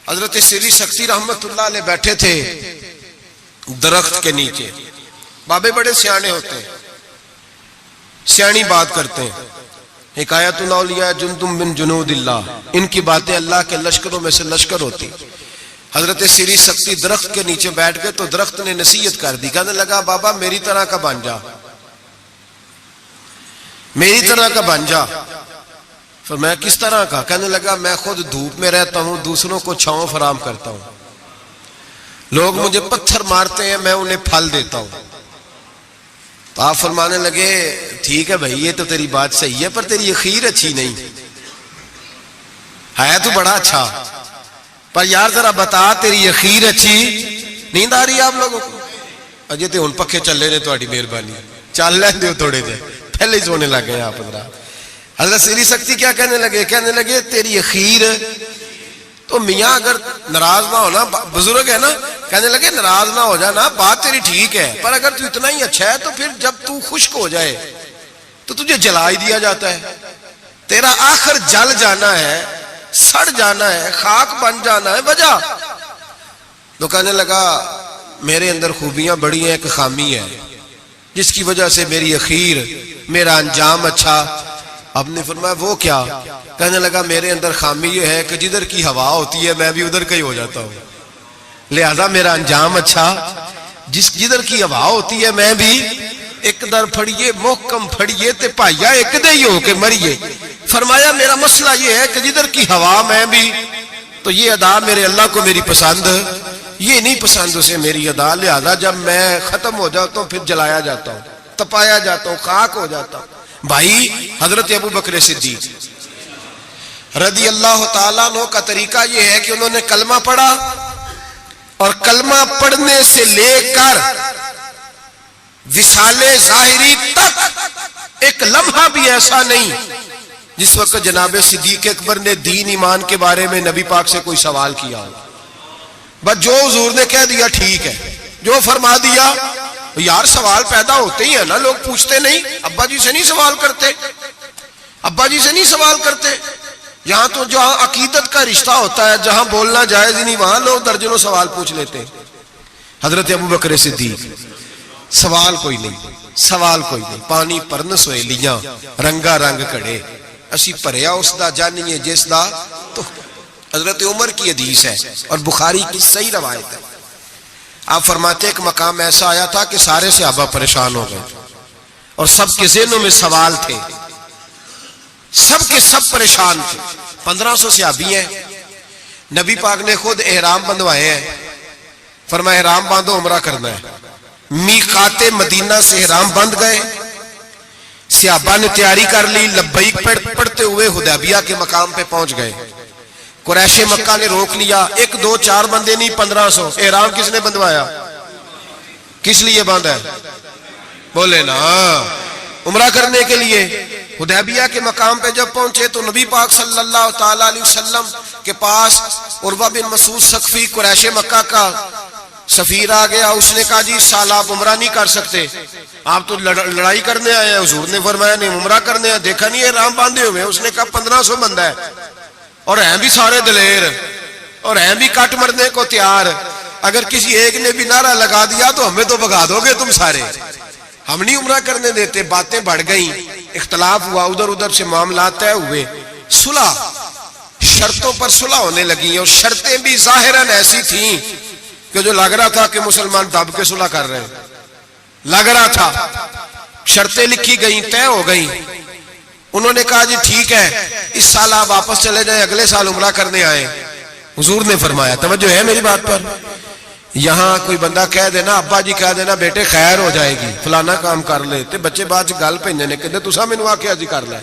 حضرت سری سختی رحمت اللہ علیہ بیٹھے تھے درخت کے نیچے. بابے بڑے سیانے ہوتے ہیں, سیانی بات کرتے ہیں. حکایت الاولیاء جندم من جنود اللہ, ان کی باتیں اللہ کے لشکروں میں سے لشکر ہوتی. حضرت سری سختی درخت کے نیچے بیٹھ گئے تو درخت نے نصیحت کر دی. کہنے لگا بابا میری طرح کا بن جا, میری طرح کا بن جا. فرمایا کس طرح کا؟ کہنے لگا میں خود دھوپ میں رہتا ہوں, دوسروں کو چھاؤں فراہم کرتا ہوں. لوگ مجھے پتھر مارتے ہیں, میں انہیں پھل دیتا ہوں. تو آپ فرمانے لگے ٹھیک ہے بھائی یہ تو تیری بات صحیح ہے, پر تیری اخیر اچھی نہیں ہے. تو بڑا اچھا, پر یار ذرا بتا تیری اخیر اچھی. نیند آ رہی ہے آپ لوگوں کو؟ اجے تو ہن پکھے چلے نے, تہاڈی مہربانی چل لین دیو تھوڑے دیر, پہلے ہی سونے لگ گئے آپ. حضرت سری سختی کیا کہنے لگے؟ کہنے لگے تیری اخیر تو میاں اگر ناراض نہ ہونا, بزرگ ہے نا, کہنے لگے ناراض نہ ہو جانا, بات تیری ٹھیک ہے, پر اگر تو اتنا ہی اچھا ہے تو پھر جب تو خشک ہو جائے تو تجھے جلا ہی دیا جاتا ہے. تیرا آخر جل جانا ہے, سڑ جانا ہے, خاک بن جانا ہے, وجہ. تو کہنے لگا میرے اندر خوبیاں بڑی ہیں, ایک خامی ہے جس کی وجہ سے میری اخیر, میرا انجام اچھا. اب نے فرمایا وہ کیا؟ کہنے لگا میرے اندر خامی یہ ہے کہ جدھر کی ہوا ہوتی ہے میں بھی ادھر کا ہی ہو جاتا ہوں, لہذا میرا انجام اچھا. جدھر کی ہوا ہوتی ہے میں بھی ایک در پھڑیے محکم پھڑیے تے پائیا ایک دے ہی ہو کے مریے. فرمایا میرا مسئلہ یہ ہے کہ جدھر کی ہوا میں بھی, تو یہ ادا میرے اللہ کو میری پسند, یہ نہیں پسند اسے میری ادا, لہذا جب میں ختم ہو جاتا ہوں پھر جلایا جاتا ہوں, تپایا جاتا ہوں, خاک ہو جاتا ہوں. بھائی حضرت ابو بکر صدیق رضی اللہ تعالیٰ عنہ کا طریقہ یہ ہے کہ انہوں نے کلمہ پڑھا, اور کلمہ پڑھنے سے لے کر وصال ظاہری تک ایک لمحہ بھی ایسا نہیں جس وقت جناب صدیق اکبر نے دین ایمان کے بارے میں نبی پاک سے کوئی سوال کیا ہو. بس جو حضور نے کہہ دیا ٹھیک ہے, جو فرما دیا. یار سوال پیدا ہوتے ہی ہے نا, لوگ پوچھتے نہیں, ابا جی سے نہیں سوال کرتے, ابا جی سے نہیں سوال کرتے. یہاں تو جہاں عقیدت کا رشتہ ہوتا ہے, جہاں بولنا جائز ہی نہیں, وہاں لوگ درجنوں سوال پوچھ لیتے ہیں. حضرت ابو بکر صدیق سوال کوئی نہیں, سوال کوئی نہیں. پانی پرن سویلیاں رنگا رنگ کڑے, اسی پریا اس دا جانیے جس دا. تو حضرت عمر کی حدیث ہے اور بخاری کی صحیح روایت ہے. آپ فرماتے ایک مقام ایسا آیا تھا کہ سارے صحابہ پریشان ہو گئے اور سب کے ذہنوں میں سوال تھے, سب کے سب پریشان تھے. 1500 صحابی ہیں, نبی پاک نے خود احرام بندھوائے ہیں. فرمایا احرام باندھو عمرہ کرنا ہے. میقات مدینہ سے احرام بندھ گئے, صحابہ نے تیاری کر لی, لبیک پڑھتے ہوئے حدیبیہ کے مقام پہ پہنچ گئے. قریش مکہ نے روک لیا, 1 2 4 بندے نہیں 1500. احرام کس نے بندھوایا؟ کس لیے باندھا ہے؟ بولے نا, عمرہ کرنے کے لیے. حدیبیہ کے مقام پہ جب پہنچے تو نبی پاک صلی اللہ تعالی علیہ وسلم کے پاس عروہ بن مسعود ثقفی قریش مکہ کا سفیر آ گیا. اس نے کہا جی اس سال آپ عمرہ نہیں کر سکتے, آپ تو لڑائی کرنے آئے ہیں. حضور نے فرمایا نہیں عمرہ کرنے ہیں, دیکھا نہیں احرام باندھے ہوئے. اس نے کہا 1500 بندہ ہے, اور ہیں بھی سارے دلیر, اور ہیں بھی کٹ مرنے کو تیار. اگر کسی ایک نے بھی نعرہ لگا دیا تو ہمیں تو بھگا دو گے تم سارے, ہم نہیں عمرہ کرنے دیتے. باتیں بڑھ گئیں, اختلاف ہوا, ادھر ادھر سے معاملات طے ہوئے, صلح, شرطوں پر صلح ہونے لگی. اور شرطیں بھی ظاہراً ایسی تھیں کہ جو لگ رہا تھا کہ مسلمان دب کے صلح کر رہے ہیں, لگ رہا تھا. شرطیں لکھی گئیں, طے ہو گئیں. انہوں نے کہا جی ٹھیک ہے اس سال آپ واپس چلے جائیں, اگلے سال عمرہ کرنے آئیں. حضور نے فرمایا, توجہ ہے میری بات پر, یہاں کوئی بندہ کہہ دینا, ابا جی کہہ دینا بیٹے خیر ہو جائے گی, فلانا کام کر لے, تے بچے بعد گل پہننے نے کہتے تسا مینوں آکھیا جی کر لے.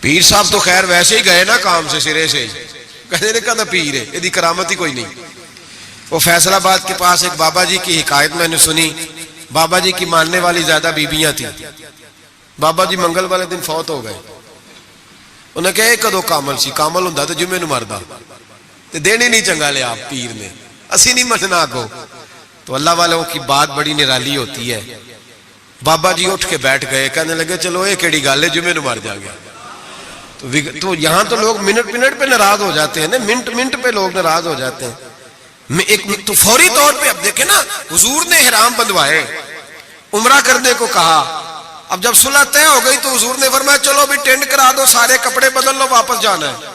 پیر صاحب تو خیر ویسے ہی گئے نا کام سے سرے سے, کہتے نے کہا پیر ہے, یہ کرامت ہی کوئی نہیں. وہ فیصل آباد کے پاس ایک بابا جی کی حکایت میں نے سنی. بابا جی کی ماننے والی زیادہ بیبیاں تھیں. بابا جی منگل والے دن فوت ہو گئے. انہیں کہا کدو کامل سی, کامل ہوندا تے جمعے نوں مردا, تے دین ہی نہیں چنگا لیا آپ پیر نے, اسی نہیں مننا کو. تو اللہ والوں کی بات بڑی نرالی ہوتی ہے. بابا جی اٹھ کے بیٹھ گئے, کہنے لگے چلو یہ کیڑی گل ہے, جمعے نوں مر جا گیا. تو یہاں تو لوگ منٹ منٹ پہ ناراض ہو جاتے ہیں نا، منٹ منٹ پہ لوگ ناراض ہو جاتے ہیں۔ ایک تو فوری طور پہ اب دیکھیں نا، حضور نے احرام بندھوائے، عمرہ کرنے کو کہا، اب جب صلح طے ہو گئی تو حضور نے فرمایا چلو بھی ٹینٹ کرا دو، سارے کپڑے بدل لو، واپس جانا ہے۔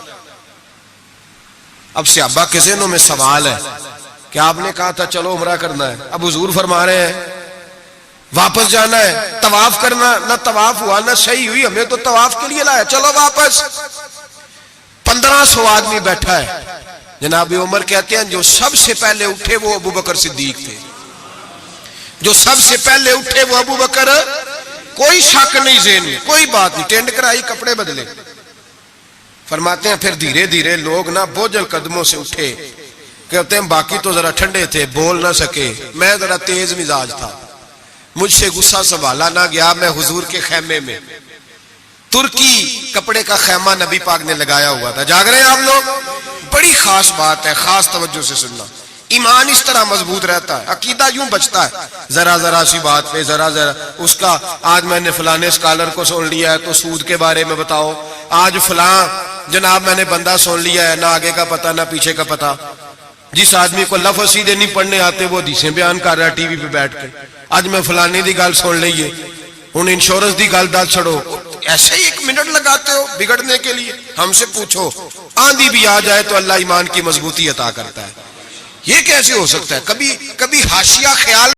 اب صحابہ کے ذہنوں میں سوال ہے کہ آپ نے کہا تھا چلو عمرہ کرنا ہے، اب حضور فرما رہے ہیں واپس جانا ہے، طواف کرنا، نہ طواف ہوا نہ صحیح ہوئی، ہمیں تو طواف کے لیے لایا، چلو واپس۔ 1500 آدمی بیٹھا ہے، جناب عمر کہتے ہیں جو سب سے پہلے اٹھے وہ ابو بکر صدیق تھے، جو سب سے پہلے اٹھے وہ ابو بکر، کوئی شک نہیں ذہن میں، کوئی بات نہیں، ٹینٹ کرائی، کپڑے بدلے۔ فرماتے ہیں پھر دھیرے دھیرے لوگ نا بوجھل قدموں سے اٹھے، کہتے ہیں باقی تو ذرا ٹھنڈے تھے، بول نہ سکے، میں ذرا تیز مزاج تھا، مجھ سے غصہ سنبھالا نہ گیا، میں حضور کے خیمے میں، ترکی کپڑے کا خیمہ نبی پاک نے لگایا ہوا تھا۔ جاگ رہے ہیں آپ لوگ؟ بڑی خاص بات ہے، خاص توجہ سے سننا۔ ایمان اس طرح مضبوط رہتا ہے، عقیدہ یوں بچتا ہے، ذرا ذرا سی بات پہ ذرا ذرا اس کا، آج میں نے فلانے اسکالر کو سن لیا ہے تو سود کے بارے میں بتاؤ، آج فلاں جناب میں نے بندہ سن لیا ہے، نہ آگے کا پتہ نہ پیچھے کا پتہ۔ جس آدمی کو لفظ سیدھے نہیں پڑھنے آتے وہ حدیثیں بیان کر رہا ہے ٹی وی پہ بیٹھ کے، آج میں فلانے دی گل سن لئیے، ہن انشورنس دی گل دل چھڑو، ایسے ہی 1 منٹ لگاتے ہو بگڑنے کے لیے۔ ہم سے پوچھو آندھی بھی آ جائے تو اللہ ایمان کی مضبوطی عطا کرتا ہے، یہ کیسے ہو سکتا ہے؟ کبھی حاشیہ خیال